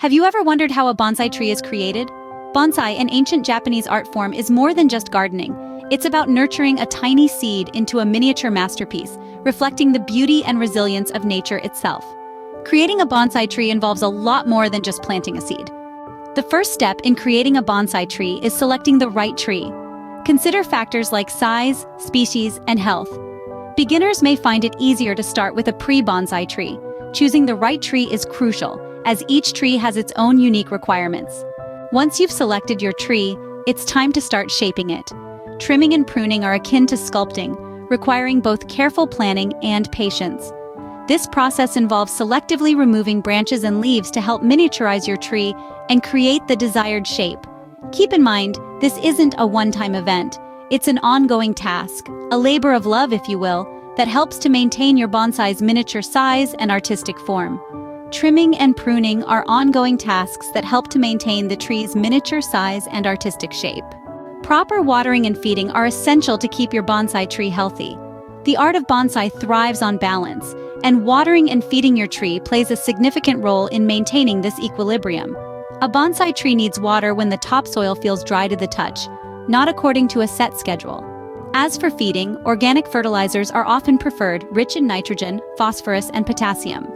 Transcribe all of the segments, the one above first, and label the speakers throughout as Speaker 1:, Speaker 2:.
Speaker 1: Have you ever wondered how a bonsai tree is created? Bonsai, an ancient Japanese art form, is more than just gardening. It's about nurturing a tiny seed into a miniature masterpiece, reflecting the beauty and resilience of nature itself. Creating a bonsai tree involves a lot more than just planting a seed. The first step in creating a bonsai tree is selecting the right tree. Consider factors like size, species, and health. Beginners may find it easier to start with a pre-bonsai tree. Choosing the right tree is crucial, as each tree has its own unique requirements. Once you've selected your tree, it's time to start shaping it. Trimming and pruning are akin to sculpting, requiring both careful planning and patience. This process involves selectively removing branches and leaves to help miniaturize your tree and create the desired shape. Keep in mind, this isn't a one-time event. It's an ongoing task, a labor of love, if you will, that helps to maintain your bonsai's miniature size and artistic form. Trimming and pruning are ongoing tasks that help to maintain the tree's miniature size and artistic shape. Proper watering and feeding are essential to keep your bonsai tree healthy. The art of bonsai thrives on balance, and watering and feeding your tree plays a significant role in maintaining this equilibrium. A bonsai tree needs water when the topsoil feels dry to the touch, not according to a set schedule. As for feeding, organic fertilizers are often preferred, rich in nitrogen, phosphorus, and potassium.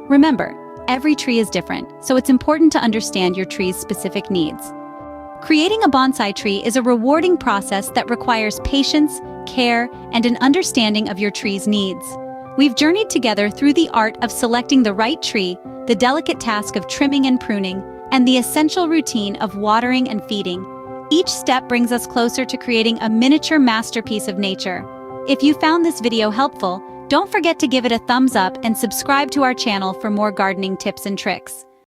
Speaker 1: Remember, every tree is different, so it's important to understand your tree's specific needs. Creating a bonsai tree is a rewarding process that requires patience, care, and an understanding of your tree's needs. We've journeyed together through the art of selecting the right tree, the delicate task of trimming and pruning, and the essential routine of watering and feeding. Each step brings us closer to creating a miniature masterpiece of nature. If you found this video helpful, don't forget to give it a thumbs up and subscribe to our channel for more gardening tips and tricks.